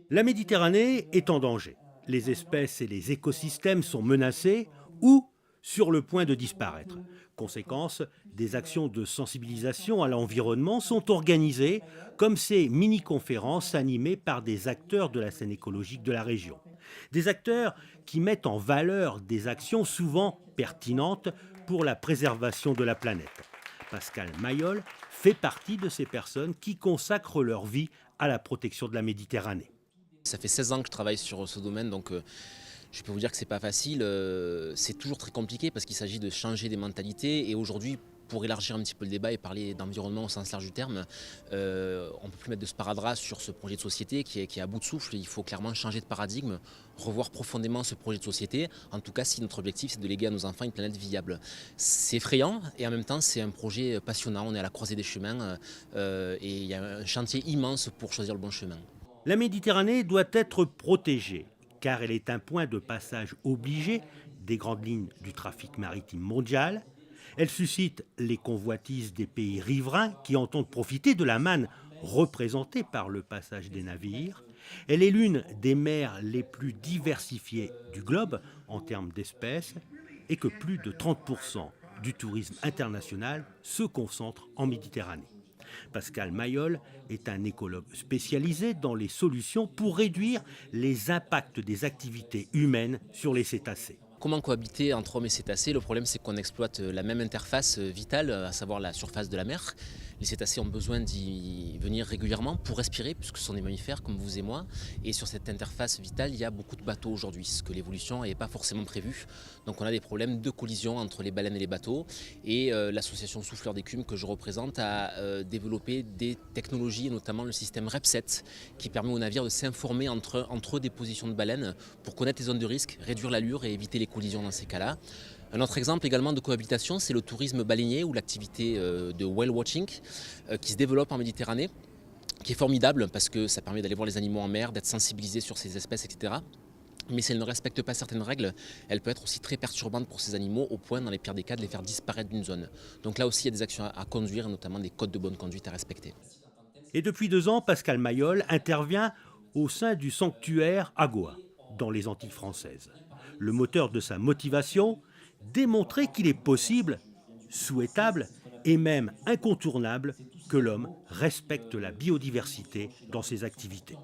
La Méditerranée est en danger. Les espèces et les écosystèmes sont menacés ou sur le point de disparaître. Conséquence, des actions de sensibilisation à l'environnement sont organisées comme ces mini-conférences animées par des acteurs de la scène écologique de la région. Des acteurs qui mettent en valeur des actions souvent pertinentes pour la préservation de la planète. Pascal Mayol fait partie de ces personnes qui consacrent leur vie à la protection de la Méditerranée. Ça fait 16 ans que je travaille sur ce domaine, donc je peux vous dire que c'est pas facile. C'est toujours très compliqué parce qu'il s'agit de changer des mentalités. Et aujourd'hui, pour élargir un petit peu le débat et parler d'environnement au sens large du terme, on ne peut plus mettre de sparadrap sur ce projet de société qui est à bout de souffle. Il faut clairement changer de paradigme, revoir profondément ce projet de société. En tout cas, si notre objectif, c'est de léguer à nos enfants une planète viable. C'est effrayant et en même temps, c'est un projet passionnant. On est à la croisée des chemins et il y a un chantier immense pour choisir le bon chemin. La Méditerranée doit être protégée car elle est un point de passage obligé des grandes lignes du trafic maritime mondial. Elle suscite les convoitises des pays riverains qui entendent profiter de la manne représentée par le passage des navires. Elle est l'une des mers les plus diversifiées du globe en termes d'espèces et que plus de 30% du tourisme international se concentre en Méditerranée. Pascal Mayol est un écologue spécialisé dans les solutions pour réduire les impacts des activités humaines sur les cétacés. Comment cohabiter entre hommes et cétacés? Le problème, c'est qu'on exploite la même interface vitale, à savoir la surface de la mer. Les cétacés ont besoin d'y venir régulièrement pour respirer, puisque ce sont des mammifères comme vous et moi. Et sur cette interface vitale, il y a beaucoup de bateaux aujourd'hui, ce que l'évolution n'avait pas forcément prévu. Donc on a des problèmes de collision entre les baleines et les bateaux. Et l'association Souffleurs d'écume que je représente a développé des technologies, notamment le système REPSET, qui permet aux navires de s'informer entre eux des positions de baleines pour connaître les zones de risque, réduire l'allure et éviter les collisions dans ces cas-là. Un autre exemple également de cohabitation, c'est le tourisme baleinier ou l'activité de whale watching qui se développe en Méditerranée, qui est formidable parce que ça permet d'aller voir les animaux en mer, d'être sensibilisé sur ces espèces, etc. Mais si elle ne respecte pas certaines règles, elle peut être aussi très perturbante pour ces animaux au point, dans les pires des cas, de les faire disparaître d'une zone. Donc là aussi, il y a des actions à conduire, notamment des codes de bonne conduite à respecter. Et depuis 2 ans, Pascal Mayol intervient au sein du sanctuaire Agoa, dans les Antilles françaises. Le moteur de sa motivation, démontrer qu'il est possible, souhaitable et même incontournable que l'homme respecte la biodiversité dans ses activités.